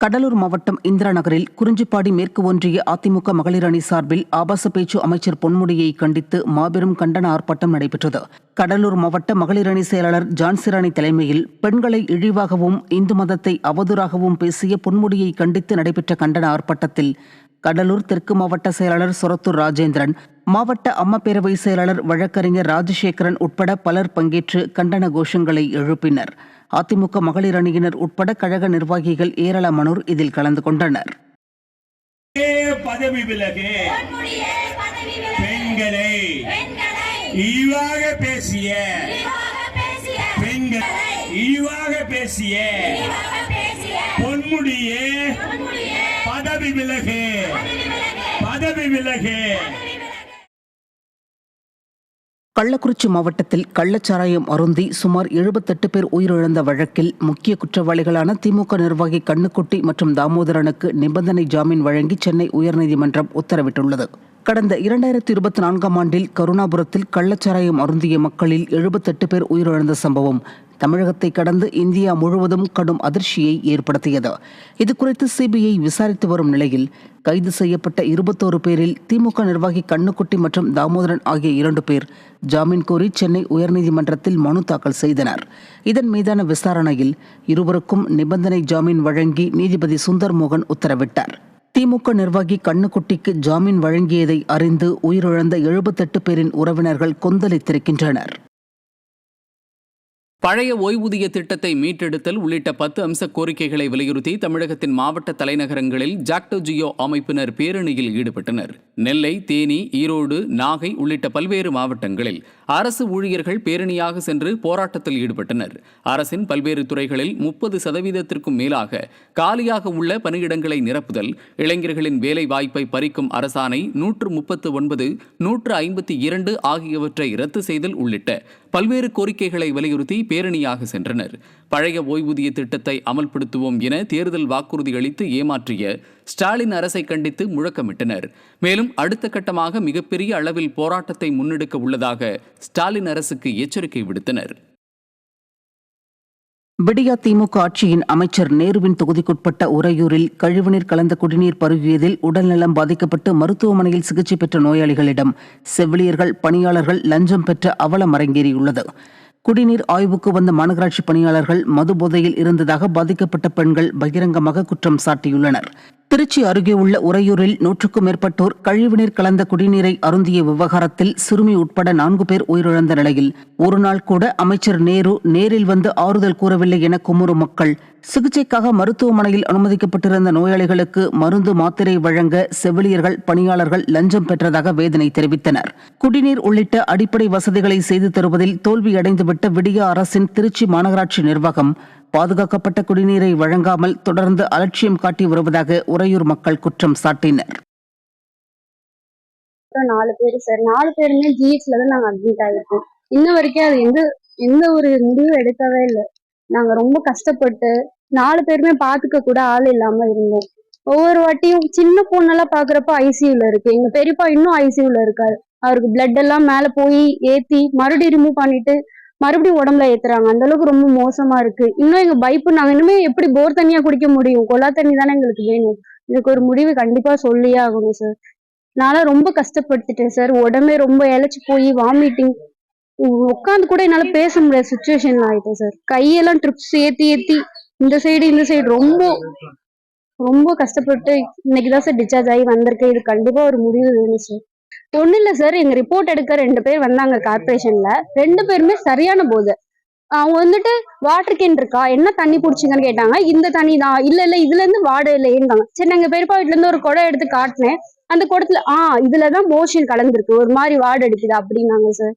கடலூர் மாவட்டம் இந்திரா நகரில் குறிஞ்சிப்பாடி மேற்கு ஒன்றிய அதிமுக மகளிர் அணி சார்பில் ஆபாச பேச்சு அமைச்சர் பொன்முடியை கண்டித்து மாபெரும் கண்டன ஆர்ப்பாட்டம் நடைபெற்றது. கடலூர் மாவட்ட மகளிர் அணி செயலாளர் ஜான்சிராணி தலைமையில் பெண்களை இழிவாகவும் இந்து மதத்தை அவதூறாகவும் பேசிய பொன்முடியை கண்டித்து நடைபெற்ற கண்டன ஆர்ப்பாட்டத்தில் கடலூர் தெற்கு மாவட்ட செயலாளர் சொரத்தூர் ராஜேந்திரன், மாவட்ட அம்மா பேரவை செயலாளர் வழக்கறிஞர் ராஜசேகரன் உட்பட பலர் பங்கேற்று கண்டன கோஷங்களை எழுப்பினர். அதிமுக மகளிர் அணியினர் உட்பட கழக நிர்வாகிகள் ஏராளமானோர் இதில் கலந்து கொண்டனர். பதவி விலகு, பெண்களை இழிவாக பேசிய பொன்முடியே பதவி விலகு, பதவி விலகு. கள்ளக்குறிச்சி மாவட்டத்தில் கள்ளச்சாராயம் அருந்தி சுமார் 78 பேர் உயிரிழந்த வழக்கில் முக்கிய குற்றவாளிகளான திமுக நிர்வாகி கண்ணுக்குட்டி மற்றும் தாமோதரனுக்கு நிபந்தனை ஜாமீன் வழங்கி சென்னை உயர்நீதிமன்றம் உத்தரவிட்டுள்ளது. கடந்த 2024ஆம் ஆண்டில் கருணாபுரத்தில் கள்ளச்சாராயம் அருந்திய மக்களில் 78 பேர் உயிரிழந்த சம்பவம் தமிழகத்தை கடந்து இந்தியா முழுவதும் கடும் அதிர்ச்சியை ஏற்படுத்தியது. இதுகுறித்து சிபிஐ விசாரித்து வரும் நிலையில் கைது செய்யப்பட்ட 21 பேரில் திமுக நிர்வாகி கண்ணுக்குட்டி மற்றும் தாமோதரன் ஆகிய 2 பேர் ஜாமீன் கோரி சென்னை உயர்நீதிமன்றத்தில் மனு தாக்கல் செய்தனர். இதன் மீதான விசாரணையில் இருவருக்கும் நிபந்தனை ஜாமீன் வழங்கி நீதிபதி சுந்தர் மோகன் உத்தரவிட்டார். திமுக நிர்வாகி கண்ணுக்குட்டிக்கு ஜாமீன் வழங்கியதை அறிந்து உயிரிழந்த 78 பேரின் உறவினர்கள் கொந்தளித்திருக்கின்றனர். பழைய ஓய்வூதிய திட்டத்தை மீட்டெடுத்தல் உள்ளிட்ட 10 அம்ச கோரிக்கைகளை வலியுறுத்தி தமிழகத்தின் மாவட்ட தலைநகரங்களில் ஜாக்டோ ஜியோ அமைப்பினர் பேரணியில் ஈடுபட்டனர். நெல்லை, தேனி, ஈரோடு, நாகை உள்ளிட்ட பல்வேறு மாவட்டங்களில் அரசு ஊழியர்கள் பேரணியாக சென்று போராட்டத்தில் ஈடுபட்டனர். அரசின் பல்வேறு துறைகளில் 30% மேலாக காலியாக உள்ள பணியிடங்களை நிரப்புதல், இளைஞர்களின் வேலை வாய்ப்பை பறிக்கும் அரசாணை 139, 152 ஆகியவற்றை ரத்து செய்தல் உள்ளிட்ட பல்வேறு கோரிக்கைகளை வலியுறுத்தி பேரணியாக சென்றனர். பழைய ஓய்வூதிய திட்டத்தை அமல்படுத்துவோம் என தேர்தல் வாக்குறுதி அளித்து ஏமாற்றிய ஸ்டாலின் அரசை கண்டித்து முழக்கமிட்டனர். மேலும் அடுத்த கட்டமாக மிகப்பெரிய அளவில் போராட்டத்தை முன்னெடுக்க உள்ளதாக ஸ்டாலின் அரசுக்கு எச்சரிக்கை விடுத்தனர். விடியா திமுக ஆட்சியின் அமைச்சர் நேருவின் தொகுதிக்குட்பட்ட உறையூரில் கழிவுநீர் கலந்த குடிநீர் பருகியதில் உடல்நலம் பாதிக்கப்பட்டு மருத்துவமனையில் சிகிச்சை பெற்ற நோயாளிகளிடம் செவிலியர்கள், பணியாளர்கள் லஞ்சம் பெற்ற அவலம் அரங்கேறியுள்ளது. குடிநீர் ஆய்வுக்கு வந்த மாநகராட்சி பணியாளர்கள் மது போதையில் இருந்ததாக பாதிக்கப்பட்ட பெண்கள் பகிரங்கமாக குற்றம் சாட்டியுள்ளனர். திருச்சி அருகே உள்ள உறையூரில் 100க்கும் மேற்பட்டோர் கழிவுநீர் கலந்த குடிநீரை அருந்திய விவகாரத்தில் சிறுமி உட்பட 4 பேர் உயிரிழந்த நிலையில் ஒரு நாள் கூட அமைச்சர் நேரு நேரில் வந்து ஆறுதல் கூறவில்லை என குமுறும் மக்கள் சிகிச்சைக்காக மருத்துவமனையில் அனுமதிக்கப்பட்டிருந்த நோயாளிகளுக்கு மருந்து, மாத்திரை வழங்க செவிலியர்கள், பணியாளர்கள் லஞ்சம் பெற்றதாக வேதனை தெரிவித்தனர். குடிநீர் உள்ளிட்ட அடிப்படை வசதிகளை செய்து தருவதில் தோல்வியடைந்துவிட்ட விடியா அரசின் திருச்சி மாநகராட்சி நிர்வாகம் பாதுகாக்கப்பட்ட குடிநீரை வழங்காமல் தொடர்ந்து அலட்சியம் காட்டி வருவதாக உறையூர் மக்கள் குற்றம் சாட்டினர். 4 பேர் சார், 4 பேருமே ஜிஹெச்ல தான் நாங்க அட்மிட் ஆகிருக்கோம். இன்ன வரைக்கும் அது எந்த ஒரு முடிவும் எடுக்கவே இல்லை. நாங்க ரொம்ப கஷ்டப்பட்டு 4 பேருமே பாத்துக்க கூட ஆள் இல்லாம இருந்தோம். ஒவ்வொரு வாட்டியும் சின்ன பொண்ணெல்லாம் பாக்குறப்ப ஐசியூல இருக்கு, எங்க பெரியப்பா இன்னும் ஐசியூல இருக்காரு. அவருக்கு பிளட் எல்லாம் மேல போய் ஏத்தி மறுபடியும் ரிமூவ் பண்ணிட்டு மறுபடியும் உடம்புல ஏத்துறாங்க. அந்த அளவுக்கு ரொம்ப மோசமா இருக்கு. இன்னும் எங்க பைப்பு நாங்க இனிமே எப்படி போர் தண்ணியா குடிக்க முடியும்? கொள்ளா தண்ணி தானே எங்களுக்கு வேணும். இதுக்கு ஒரு முடிவு கண்டிப்பா சொல்லியே ஆகணும் சார். நான்லாம் ரொம்ப கஷ்டப்படுத்திட்டேன் சார். உடம்பே ரொம்ப இழைச்சு போய் வாமிட்டிங், உட்காந்து கூட என்னால பேச முடியாத சுச்சுவேஷன்ல ஆயிட்டேன் சார். கையெல்லாம் ட்ரிப்ஸ் ஏத்தி இந்த சைடு ரொம்ப ரொம்ப கஷ்டப்பட்டு இன்னைக்குதான் சார் டிஸ்சார்ஜ் ஆகி வந்திருக்கேன். இது கண்டிப்பா ஒரு முடிவு வேணும் சார். ஒண்ணு இல்ல சார், எங்க ரிப்போர்ட் எடுக்க 2 பேர் வந்தாங்க கார்பரேஷன்ல. 2 பேருமே சரியான போதை. அவங்க வந்துட்டு வாட்டர் கேன் இருக்கா, என்ன தண்ணி குடிச்சிங்கன்னு கேட்டாங்க. இந்த தண்ணி தான். இல்ல இதுல இருந்து வாடை இல்லையேங்க. சரி, எங்க பெரியப்பா வீட்டுல இருந்து ஒரு குடம் எடுத்து காட்டினேன். அந்த குடத்துல இதுலதான் மோஷன் கலந்துருக்கு, ஒரு மாதிரி வாடை அடிக்குது அப்படின்னாங்க சார்.